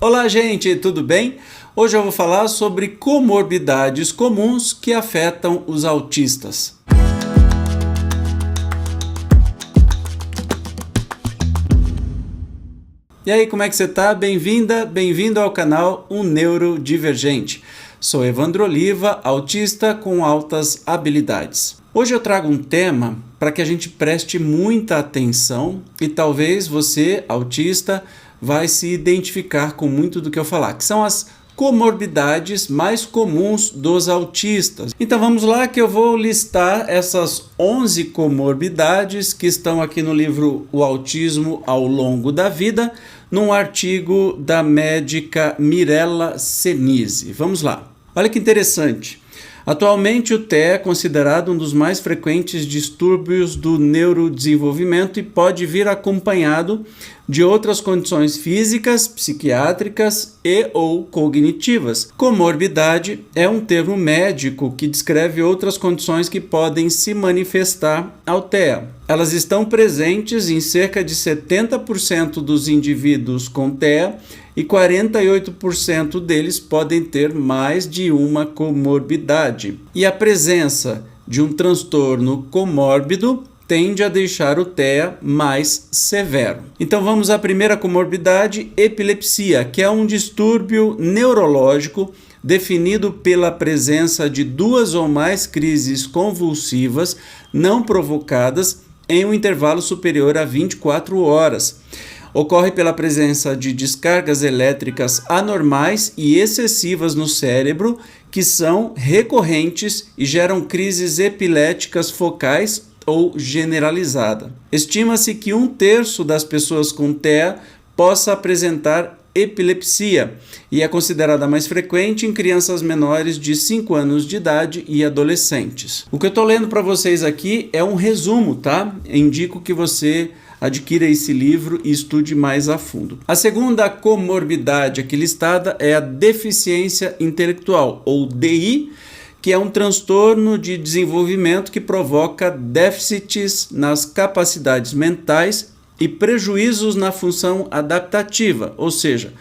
Olá, gente, tudo bem? Hoje eu vou falar sobre comorbidades comuns que afetam os autistas. E aí, como é que você está? Bem-vinda, bem-vindo ao canal Um Neurodivergente. Sou Evandro Oliva, autista com altas habilidades. Hoje eu trago um tema para que a gente preste muita atenção e talvez você, autista, vai se identificar com muito do que eu falar, que são as comorbidades mais comuns dos autistas. Então vamos lá que eu vou listar essas 11 comorbidades que estão aqui no livro O Autismo ao Longo da Vida, num artigo da médica Mirella Senise. Vamos lá. Olha que interessante. Atualmente, o TEA é considerado um dos mais frequentes distúrbios do neurodesenvolvimento e pode vir acompanhado de outras condições físicas, psiquiátricas e ou cognitivas. Comorbidade é um termo médico que descreve outras condições que podem se manifestar ao TEA. Elas estão presentes em cerca de 70% dos indivíduos com TEA e 48% deles podem ter mais de uma comorbidade. E a presença de um transtorno comórbido tende a deixar o TEA mais severo. Então vamos à primeira comorbidade, epilepsia, que é um distúrbio neurológico definido pela presença de 2 ou mais crises convulsivas não provocadas em um intervalo superior a 24 horas. Ocorre pela presença de descargas elétricas anormais e excessivas no cérebro, que são recorrentes e geram crises epiléticas focais ou generalizada. Estima-se que 1/3 das pessoas com TEA possa apresentar epilepsia e é considerada mais frequente em crianças menores de 5 anos de idade e adolescentes. O que eu estou lendo para vocês aqui é um resumo, tá? Indico que você adquira esse livro e estude mais a fundo. A segunda comorbidade aqui listada é a deficiência intelectual, ou DI, que é um transtorno de desenvolvimento que provoca déficits nas capacidades mentais e prejuízos na função adaptativa, ou seja,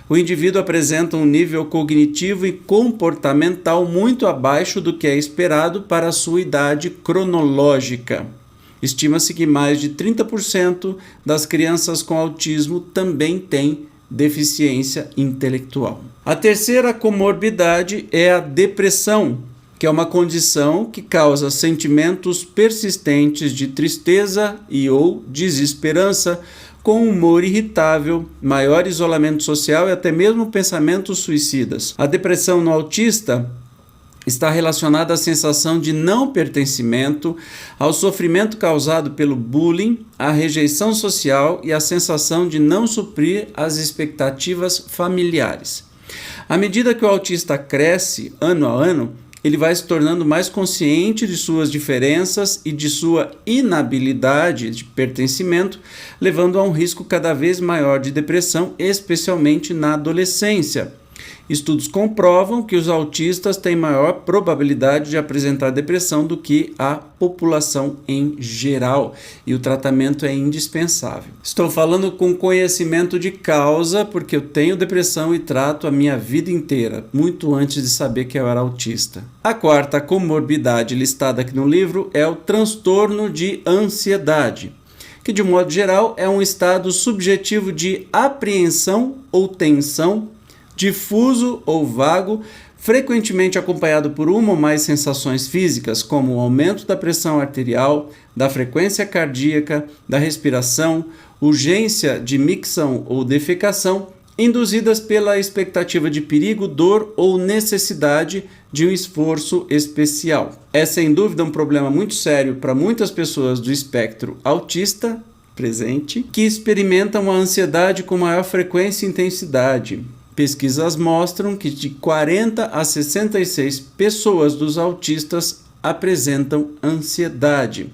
o indivíduo apresenta um nível cognitivo e comportamental muito abaixo do que é esperado para a sua idade cronológica. Estima-se que mais de 30% das crianças com autismo também têm deficiência intelectual. A terceira comorbidade é a depressão, que é uma condição que causa sentimentos persistentes de tristeza e ou desesperança, com humor irritável, maior isolamento social e até mesmo pensamentos suicidas. A depressão no autista está relacionada à sensação de não pertencimento, ao sofrimento causado pelo bullying, à rejeição social e à sensação de não suprir as expectativas familiares. À medida que o autista cresce, ano a ano, ele vai se tornando mais consciente de suas diferenças e de sua inabilidade de pertencimento, levando a um risco cada vez maior de depressão, especialmente na adolescência. Estudos comprovam que os autistas têm maior probabilidade de apresentar depressão do que a população em geral, e o tratamento é indispensável. Estou falando com conhecimento de causa, porque eu tenho depressão e trato a minha vida inteira, muito antes de saber que eu era autista. A quarta comorbidade listada aqui no livro é o transtorno de ansiedade, que de modo geral é um estado subjetivo de apreensão ou tensão, difuso ou vago, frequentemente acompanhado por uma ou mais sensações físicas, como o aumento da pressão arterial, da frequência cardíaca, da respiração, urgência de micção ou defecação, induzidas pela expectativa de perigo, dor ou necessidade de um esforço especial. É sem dúvida um problema muito sério para muitas pessoas do espectro autista presente, que experimentam a ansiedade com maior frequência e intensidade. Pesquisas mostram que de 40 a 66 pessoas dos autistas apresentam ansiedade.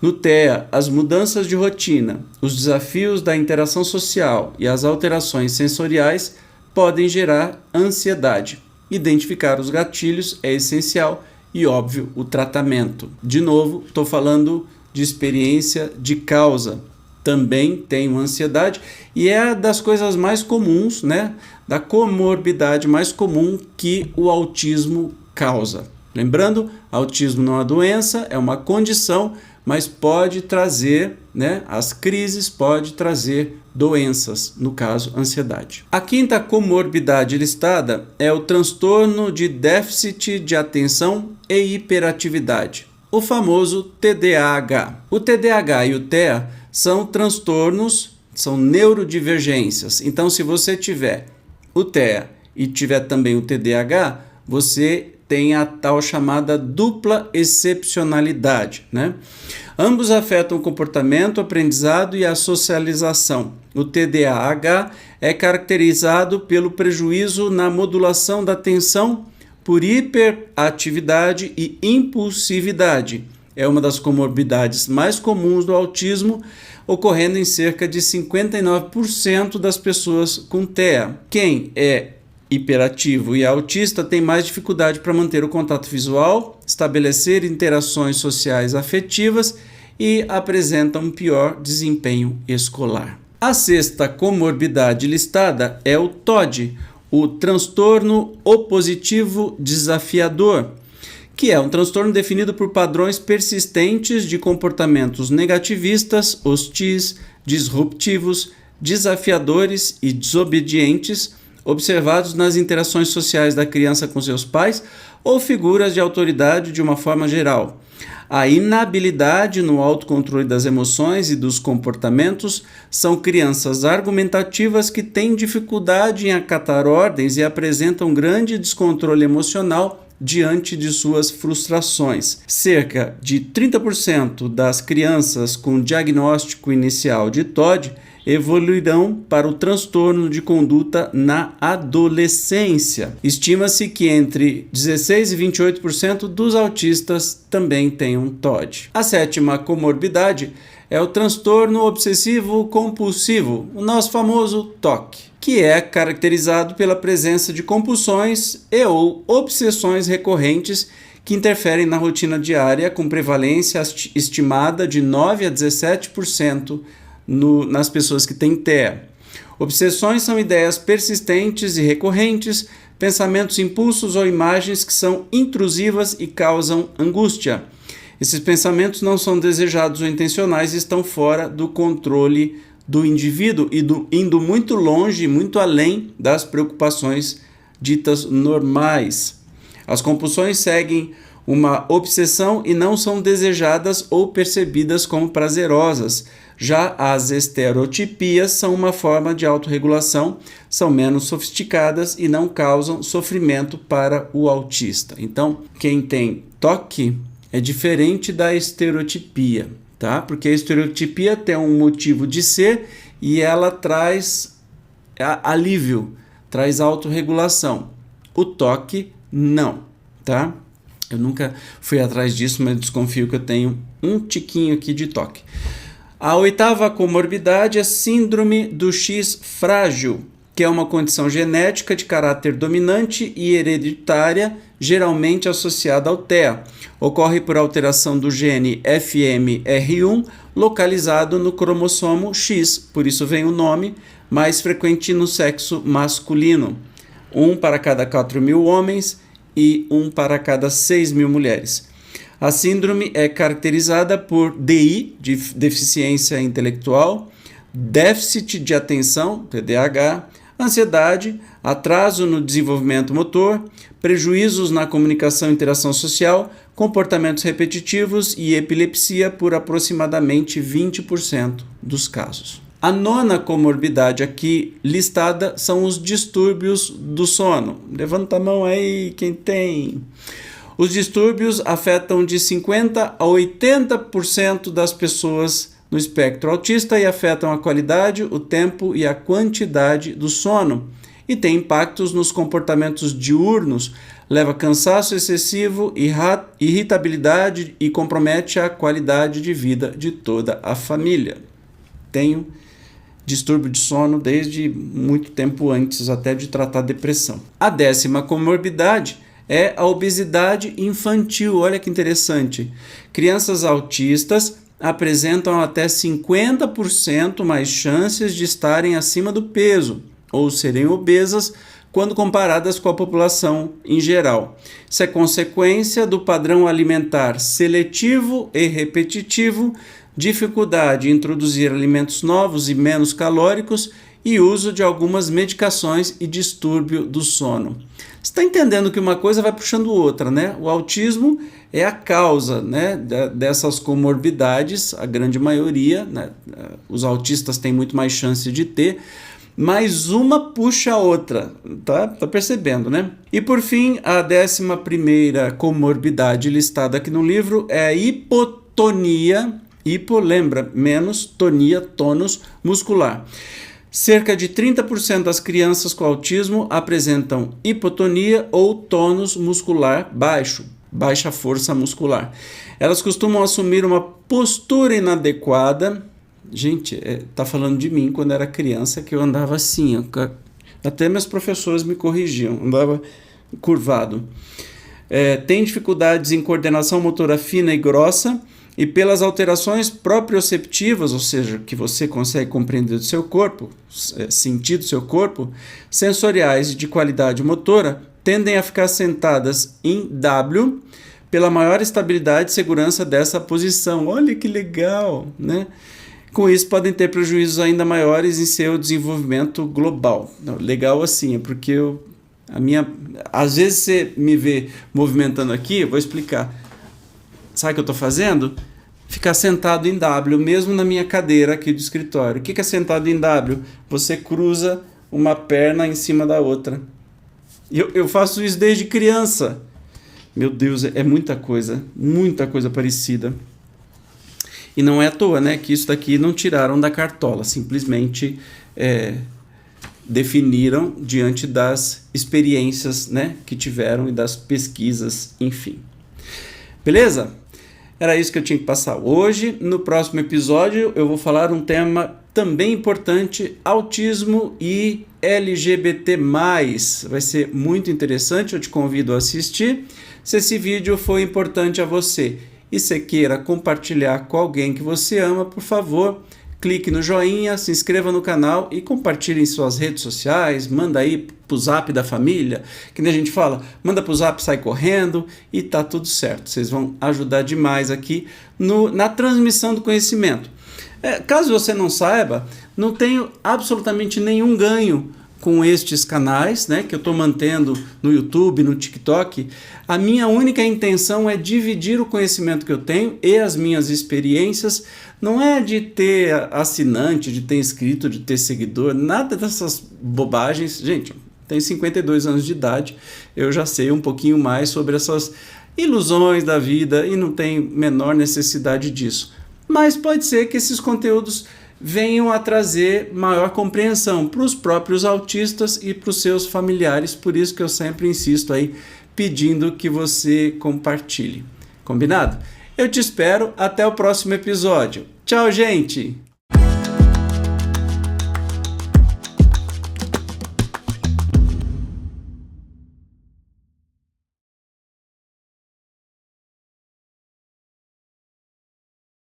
No TEA, as mudanças de rotina, os desafios da interação social e as alterações sensoriais podem gerar ansiedade. Identificar os gatilhos é essencial e, óbvio, o tratamento. De novo, estou falando de experiência de causa. também tenho ansiedade e é das coisas mais comuns, né, da comorbidade mais comum que o autismo causa. Lembrando, autismo não é uma doença, é uma condição, mas pode trazer, né, as crises, pode trazer doenças, no caso, ansiedade. A quinta comorbidade listada é o transtorno de déficit de atenção e hiperatividade, o famoso TDAH. O TDAH e o TEA são transtornos, são neurodivergências. Então, se você tiver o TEA e tiver também o TDAH, você tem a tal chamada dupla excepcionalidade, né? Ambos afetam o comportamento, o aprendizado e a socialização. O TDAH é caracterizado pelo prejuízo na modulação da atenção por hiperatividade e impulsividade. É uma das comorbidades mais comuns do autismo, ocorrendo em cerca de 59% das pessoas com TEA. Quem é hiperativo e autista tem mais dificuldade para manter o contato visual, estabelecer interações sociais afetivas e apresentam um pior desempenho escolar. A sexta comorbidade listada é o TOD, o transtorno opositivo desafiador, que é um transtorno definido por padrões persistentes de comportamentos negativistas, hostis, disruptivos, desafiadores e desobedientes, observados nas interações sociais da criança com seus pais ou figuras de autoridade de uma forma geral. A inabilidade no autocontrole das emoções e dos comportamentos são crianças argumentativas que têm dificuldade em acatar ordens e apresentam grande descontrole emocional diante de suas frustrações. Cerca de 30% das crianças com diagnóstico inicial de TOD evoluirão para o transtorno de conduta na adolescência. Estima-se que entre 16% e 28% dos autistas também tenham TOD. A sétima comorbidade é o transtorno obsessivo compulsivo, o nosso famoso TOC, que é caracterizado pela presença de compulsões e ou obsessões recorrentes que interferem na rotina diária, com prevalência estimada de 9% a 17% nas pessoas que têm TEA. Obsessões são ideias persistentes e recorrentes, pensamentos, impulsos ou imagens que são intrusivas e causam angústia. Esses pensamentos não são desejados ou intencionais e estão fora do controle do indivíduo e indo muito longe, muito além das preocupações ditas normais. As compulsões seguem uma obsessão e não são desejadas ou percebidas como prazerosas. Já as estereotipias são uma forma de autorregulação, são menos sofisticadas e não causam sofrimento para o autista. Então, quem tem TOC é diferente da estereotipia, tá? Porque a estereotipia tem um motivo de ser e ela traz alívio, traz autorregulação. O TOC não, tá? Eu nunca fui atrás disso, mas desconfio que eu tenho um tiquinho aqui de TOC. A oitava comorbidade é síndrome do X frágil, que é uma condição genética de caráter dominante e hereditária, geralmente associada ao TEA. Ocorre por alteração do gene FMR1, localizado no cromossomo X, por isso vem o nome, mais frequente no sexo masculino. 1 para cada 4.000 homens e 1 para cada 6.000 mulheres. A síndrome é caracterizada por DI, de deficiência intelectual, déficit de atenção, TDAH, ansiedade, atraso no desenvolvimento motor, prejuízos na comunicação e interação social, comportamentos repetitivos e epilepsia por aproximadamente 20% dos casos. A nona comorbidade aqui listada são os distúrbios do sono. Levanta a mão aí, quem tem. Os distúrbios afetam de 50% a 80% das pessoas no espectro autista e afetam a qualidade, o tempo e a quantidade do sono. E tem impactos nos comportamentos diurnos, leva a cansaço excessivo, irritabilidade e compromete a qualidade de vida de toda a família. Tenho distúrbio de sono desde muito tempo antes até de tratar depressão. A 10ª comorbidade é a obesidade infantil. Olha que interessante. Crianças autistas apresentam até 50% mais chances de estarem acima do peso ou serem obesas quando comparadas com a população em geral. Isso é consequência do padrão alimentar seletivo e repetitivo, dificuldade em introduzir alimentos novos e menos calóricos e uso de algumas medicações e distúrbio do sono. Você está entendendo que uma coisa vai puxando outra, né? O autismo é a causa, né, dessas comorbidades, a grande maioria, né? Os autistas têm muito mais chance de ter, mas uma puxa a outra, tá percebendo, né? E por fim, a 11ª comorbidade listada aqui no livro é a hipotonia, lembra, menos tonia, tônus muscular. Cerca de 30% das crianças com autismo apresentam hipotonia ou tônus muscular baixo, baixa força muscular. Elas costumam assumir uma postura inadequada. Gente, tá falando de mim quando era criança, que eu andava assim, ó, até meus professores me corrigiam, andava curvado. Tem dificuldades em coordenação motora fina e grossa, e pelas alterações proprioceptivas, ou seja, que você consegue compreender do seu corpo, sentir do seu corpo, sensoriais e de qualidade motora, tendem a ficar sentadas em W pela maior estabilidade e segurança dessa posição. Olha que legal, né? Com isso, podem ter prejuízos ainda maiores em seu desenvolvimento global. Legal assim, é porque às vezes você me vê movimentando aqui, eu vou explicar. Sabe o que eu estou fazendo? Ficar sentado em W, mesmo na minha cadeira aqui do escritório. O que é sentado em W? Você cruza uma perna em cima da outra. Eu faço isso desde criança. Meu Deus, é muita coisa parecida. E não é à toa, né, que isso daqui não tiraram da cartola, simplesmente definiram diante das experiências, né, que tiveram e das pesquisas, enfim. Beleza? Era isso que eu tinha que passar hoje. No próximo episódio eu vou falar um tema também importante, autismo e LGBT+. Vai ser muito interessante, eu te convido a assistir. Se esse vídeo foi importante a você e você queira compartilhar com alguém que você ama, por favor, clique no joinha, se inscreva no canal e compartilhe em suas redes sociais, manda aí pro zap da família, que nem a gente fala, manda pro zap, sai correndo e tá tudo certo. Vocês vão ajudar demais aqui na transmissão do conhecimento. Caso você não saiba, não tenho absolutamente nenhum ganho com estes canais, né, que eu estou mantendo no YouTube, no TikTok. A minha única intenção é dividir o conhecimento que eu tenho e as minhas experiências. Não é de ter assinante, de ter inscrito, de ter seguidor, nada dessas bobagens. Gente, tenho 52 anos de idade, eu já sei um pouquinho mais sobre essas ilusões da vida e não tenho menor necessidade disso. Mas pode ser que esses conteúdos venham a trazer maior compreensão para os próprios autistas e para os seus familiares, por isso que eu sempre insisto aí, pedindo que você compartilhe. Combinado? Eu te espero até o próximo episódio. Tchau, gente!